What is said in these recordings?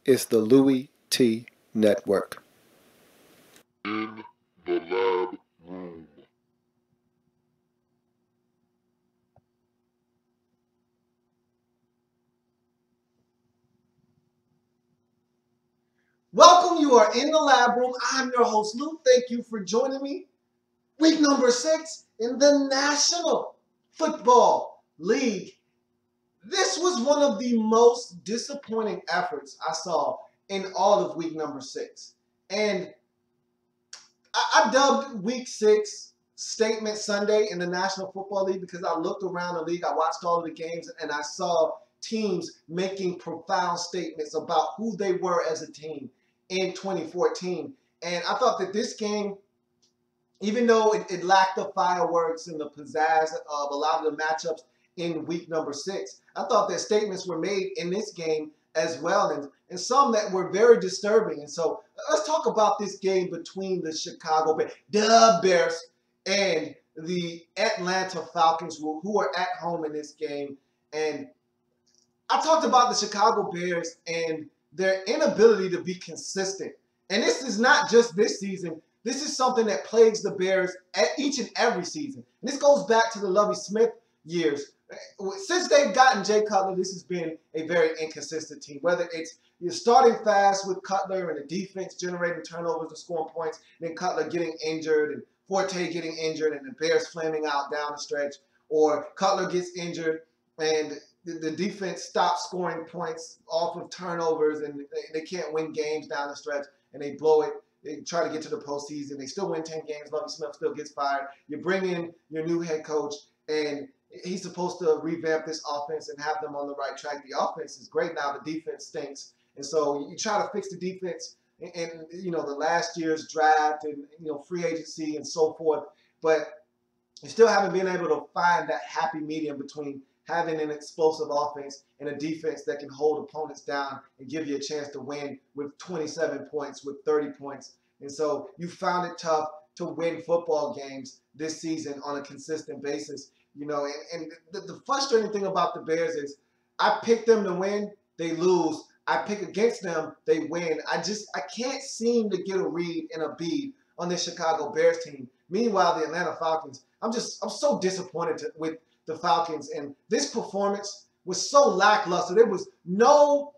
is the Louie T Network. In the lab room. Welcome, you are in the lab room. I'm your host, Lou. Thank you for joining me. Week number 6 in the National Football League. This was one of the most disappointing efforts I saw in all of week number 6. And I dubbed week 6 Statement Sunday in the National Football League because I looked around the league, I watched all of the games, and I saw teams making profound statements about who they were as a team in 2014. And I thought that this game, even though it lacked the fireworks and the pizzazz of a lot of the matchups in week number 6, I thought that statements were made in this game as well, and some that were very disturbing. And so let's talk about this game between the Chicago Bears and the Atlanta Falcons, who are at home in this game. And I talked about the Chicago Bears and their inability to be consistent. And this is not just this season. This is something that plagues the Bears at each and every season. And this goes back to the Lovie Smith years. Since they've gotten Jay Cutler, this has been a very inconsistent team. Whether it's you're starting fast with Cutler and the defense generating turnovers and scoring points, then Cutler getting injured and Forte getting injured and the Bears flaming out down the stretch, or Cutler gets injured and the defense stops scoring points off of turnovers and they can't win games down the stretch and they blow it. They try to get to the postseason. They still win 10 games. Lovie Smith still gets fired. You bring in your new head coach, and he's supposed to revamp this offense and have them on the right track. The offense is great now. The defense stinks. And so you try to fix the defense in the last year's draft and free agency and so forth. But you still haven't been able to find that happy medium between having an explosive offense and a defense that can hold opponents down and give you a chance to win with 27 points, with 30 points. And so you found it tough to win football games this season on a consistent basis. And the frustrating thing about the Bears is I pick them to win, they lose. I pick against them, they win. I can't seem to get a read and a bead on this Chicago Bears team. Meanwhile, the Atlanta Falcons, I'm so disappointed with the Falcons, and this performance was so lackluster. There was no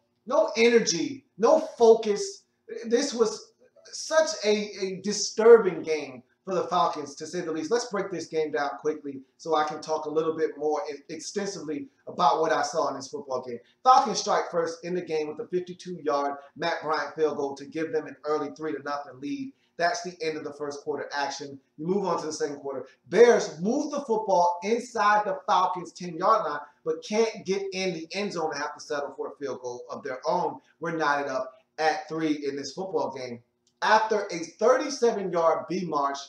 energy, no focus. This was such a disturbing game for the Falcons, to say the least. Let's break this game down quickly so I can talk a little bit more extensively about what I saw in this football game. Falcons strike first in the game with a 52-yard Matt Bryant field goal to give them an early 3-0 lead. That's the end of the first quarter action. You move on to the second quarter. Bears move the football inside the Falcons' 10-yard line, but can't get in the end zone and have to settle for a field goal of their own. We're knotted up at 3 in this football game. After a 37-yard B-Marsh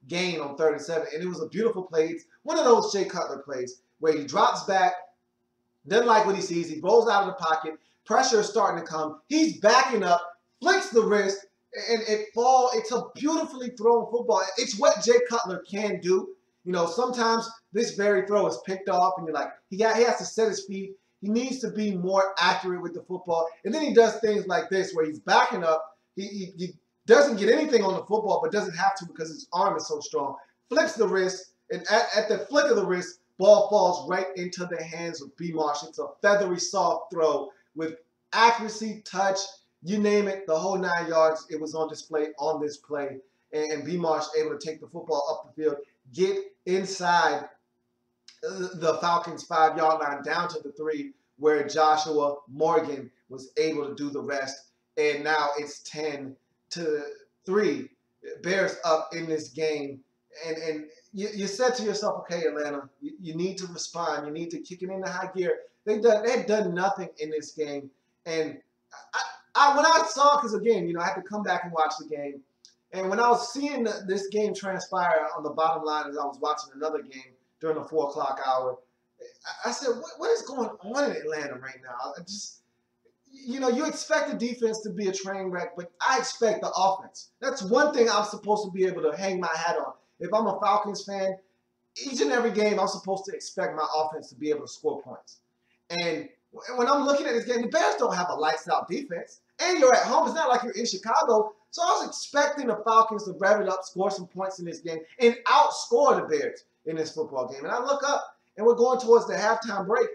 gain on 37, and it was a beautiful play. It's one of those Jay Cutler plays where he drops back, doesn't like what he sees, he rolls out of the pocket, pressure is starting to come, he's backing up, flicks the wrist, and it's a beautifully thrown football. It's what Jay Cutler can do. Sometimes this very throw is picked off, and you're like, he has to set his feet. He needs to be more accurate with the football. And then he does things like this where he's backing up. He doesn't get anything on the football, but doesn't have to because his arm is so strong. Flips the wrist, and at the flick of the wrist, ball falls right into the hands of B. Marsh. It's a feathery, soft throw with accuracy, touch, you name it, the whole 9 yards. It was on display on this play. And B. Marsh able to take the football up the field, get inside the Falcons' 5-yard line down to the 3, where Joshua Morgan was able to do the rest. And now it's 10-3. Bears up in this game. And you said to yourself, okay, Atlanta, you need to respond. You need to kick it into high gear. They had done nothing in this game. And when I saw, because again, I had to come back and watch the game. And when I was seeing this game transpire on the bottom line as I was watching another game during the 4 o'clock hour, I said, what is going on in Atlanta right now? You expect the defense to be a train wreck, but I expect the offense. That's one thing I'm supposed to be able to hang my hat on. If I'm a Falcons fan, each and every game I'm supposed to expect my offense to be able to score points. And when I'm looking at this game, the Bears don't have a lights out defense. And you're at home. It's not like you're in Chicago. So I was expecting the Falcons to rev it up, score some points in this game, and outscore the Bears in this football game. And I look up, and we're going towards the halftime break,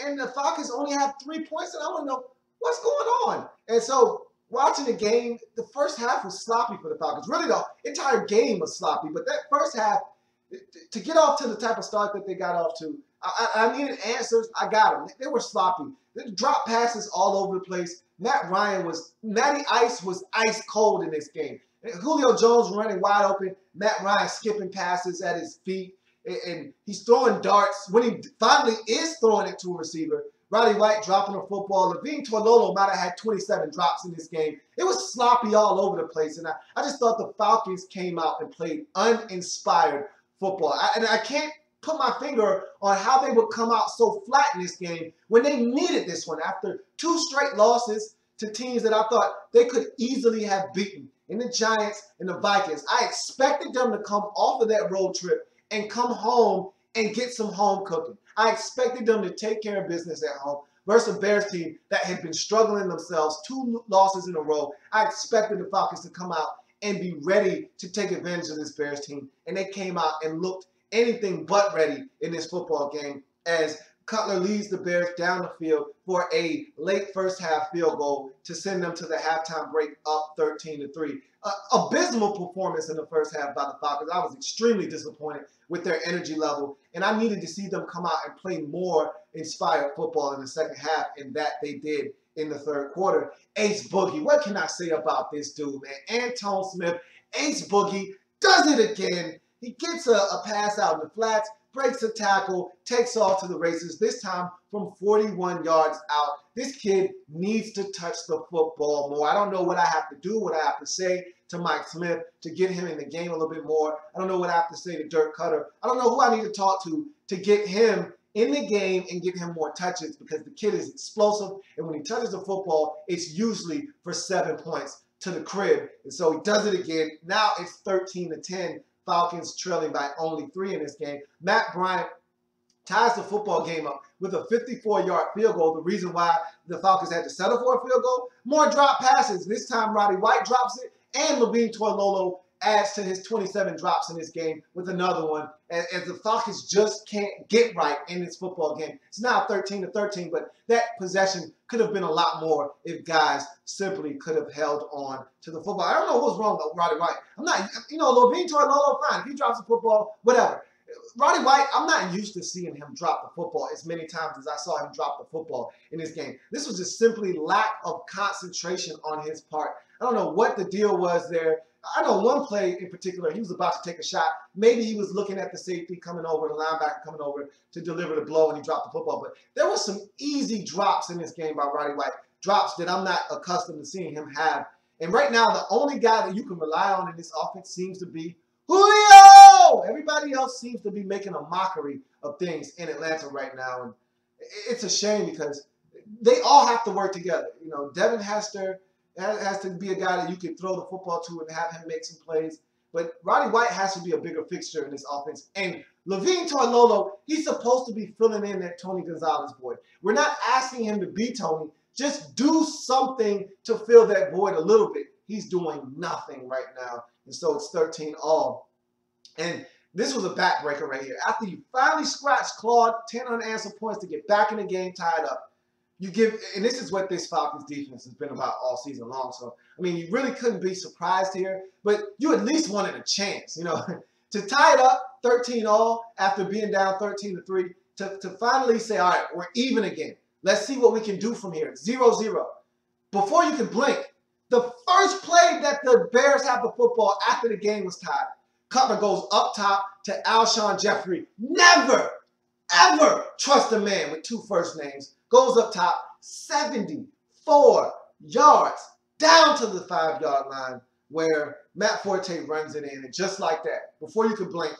and the Falcons only have 3 points, and I want to know what's going on. And so watching the game, the first half was sloppy for the Falcons. Really, the entire game was sloppy. But that first half, to get off to the type of start that they got off to, I needed answers. I got them. They were sloppy. They dropped passes all over the place. Matty Ice was ice cold in this game. Julio Jones running wide open. Matt Ryan skipping passes at his feet. And he's throwing darts. When he finally is throwing it to a receiver, Roddy White dropping a football. Levine Toilolo might have had 27 drops in this game. It was sloppy all over the place. And I just thought the Falcons came out and played uninspired football. I can't put my finger on how they would come out so flat in this game when they needed this one after 2 straight losses to teams that I thought they could easily have beaten in the Giants and the Vikings. I expected them to come off of that road trip and come home and get some home cooking. I expected them to take care of business at home versus a Bears team that had been struggling themselves, 2 losses in a row. I expected the Falcons to come out and be ready to take advantage of this Bears team, and they came out and looked anything but ready in this football game as Cutler leads the Bears down the field for a late first half field goal to send them to the halftime break up 13-3. Abysmal performance in the first half by the Falcons. I was extremely disappointed with their energy level, and I needed to see them come out and play more inspired football in the second half, and that they did in the third quarter. Ace Boogie, what can I say about this dude, man? Antone Smith, Ace Boogie does it again. He gets a pass out in the flats, breaks a tackle, takes off to the races, this time from 41 yards out. This kid needs to touch the football more. I don't know what I have to do, what I have to say to Mike Smith to get him in the game a little bit more. I don't know what I have to say to Dirk Cutter. I don't know who I need to talk to get him in the game and get him more touches because the kid is explosive, and when he touches the football, it's usually for 7 points to the crib. And so he does it again. Now it's 13-10. Falcons trailing by only 3 in this game. Matt Bryant ties the football game up with a 54-yard field goal. The reason why the Falcons had to settle for a field goal, more drop passes. This time Roddy White drops it, and Levine Toilolo adds to his 27 drops in this game with another one. As the Falcons just can't get right in this football game. It's now 13-13, but that possession could have been a lot more if guys simply could have held on to the football. I don't know what's wrong with Roddy White. I'm not, Levine Toilolo, fine. If he drops the football, whatever. Roddy White, I'm not used to seeing him drop the football as many times as I saw him drop the football in this game. This was just simply lack of concentration on his part. I don't know what the deal was there. I know one play in particular, he was about to take a shot. Maybe he was looking at the safety coming over, the linebacker coming over to deliver the blow, and he dropped the football. But there were some easy drops in this game by Roddy White, drops that I'm not accustomed to seeing him have. And right now, the only guy that you can rely on in this offense seems to be Julio! Everybody else seems to be making a mockery of things in Atlanta right now. And it's a shame because they all have to work together. Devin Hester has to be a guy that you can throw the football to and have him make some plays. But Roddy White has to be a bigger fixture in this offense. And Levine Toilolo, he's supposed to be filling in that Tony Gonzalez void. We're not asking him to be Tony. Just do something to fill that void a little bit. He's doing nothing right now. And so it's 13-all. And this was a backbreaker right here. After you finally scratched Claude, 10 unanswered points to get back in the game tied up, you give, and this is what this Falcons defense has been about all season long. So, I mean, you really couldn't be surprised here, but you at least wanted a chance, to tie it up 13-all after being down 13-3, to finally say, all right, we're even again. Let's see what we can do from here. 0-0. Before you can blink, the first play that the Bears have the football after the game was tied, Cutler goes up top to Alshon Jeffrey. Never, ever trust a man with 2 first names. Goes up top, 74 yards, down to the 5-yard line where Matt Forte runs it in. And just like that, before you could blink,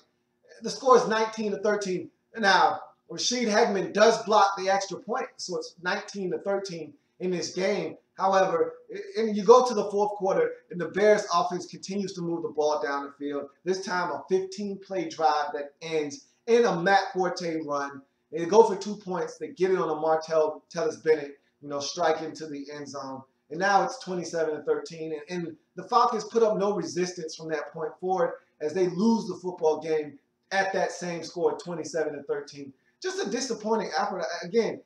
the score is 19-13. Now, Rashid Hegman does block the extra point, so it's 19-13 in this game. However, and you go to the fourth quarter, and the Bears offense continues to move the ball down the field. This time, a 15-play drive that ends in a Matt Forte run. They go for 2 points. They get it on a Martell Tellis Bennett, strike into the end zone. And now it's 27-13. And the Falcons put up no resistance from that point forward as they lose the football game at that same score, 27-13. Just a disappointing effort. Again,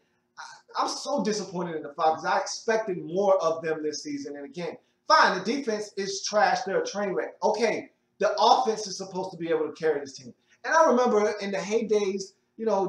I'm so disappointed in the Falcons. I expected more of them this season. And again, fine, the defense is trash. They're a train wreck. Okay, the offense is supposed to be able to carry this team. And I remember in the heydays,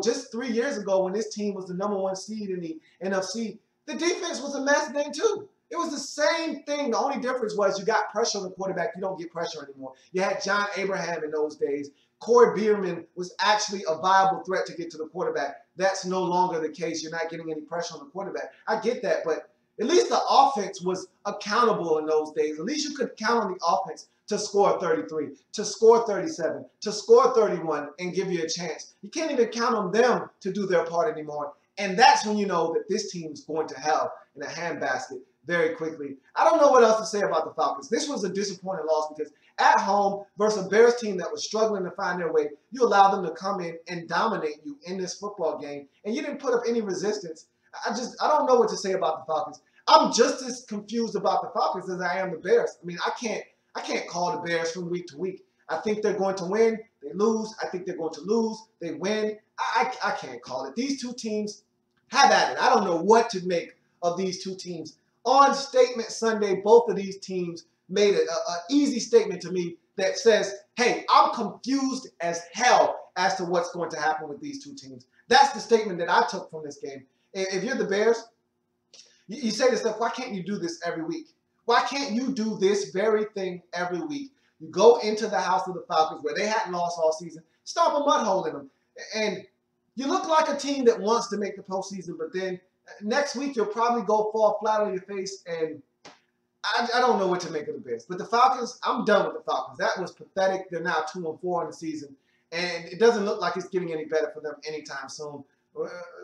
just 3 years ago when this team was the #1 seed in the NFC, the defense was a mess then too. It was the same thing. The only difference was you got pressure on the quarterback. You don't get pressure anymore. You had John Abraham in those days. Corey Bierman was actually a viable threat to get to the quarterback. That's no longer the case. You're not getting any pressure on the quarterback. I get that, but at least the offense was accountable in those days. At least you could count on the offense to score 33, to score 37, to score 31, and give you a chance. You can't even count on them to do their part anymore. And that's when you know that this team's going to hell in a handbasket very quickly. I don't know what else to say about the Falcons. This was a disappointing loss because at home versus a Bears team that was struggling to find their way, you allowed them to come in and dominate you in this football game, and you didn't put up any resistance. I don't know what to say about the Falcons. I'm just as confused about the Falcons as I am the Bears. I mean, I can't call the Bears from week to week. I think they're going to win. They lose. I think they're going to lose. They win. I can't call it. These two teams have at it. I don't know what to make of these two teams. On Statement Sunday, both of these teams made an easy statement to me that says, hey, I'm confused as hell as to what's going to happen with these two teams. That's the statement that I took from this game. If you're the Bears, you say to yourself, why can't you do this every week? Why can't you do this very thing every week? You go into the house of the Falcons where they hadn't lost all season, stomp a mud hole in them. And you look like a team that wants to make the postseason, but then next week you'll probably go fall flat on your face, and I don't know what to make of the Bears. But the Falcons, I'm done with the Falcons. That was pathetic. They're now 2-4 in the season, and it doesn't look like it's getting any better for them anytime soon.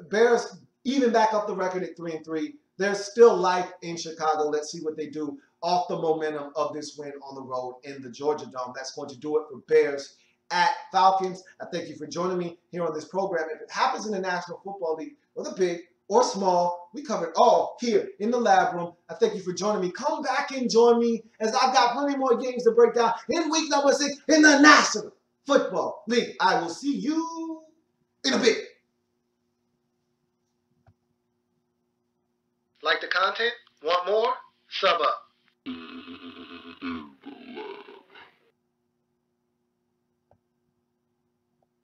Bears even back up the record at 3-3. There's still life in Chicago. Let's see what they do off the momentum of this win on the road in the Georgia Dome. That's going to do it for Bears at Falcons. I thank you for joining me here on this program. If it happens in the National Football League, whether big or small, we cover it all here in the Lab Room. I thank you for joining me. Come back and join me as I've got plenty more games to break down in week #6 in the National Football League. I will see you in a bit. Like the content? Want more? Sub up.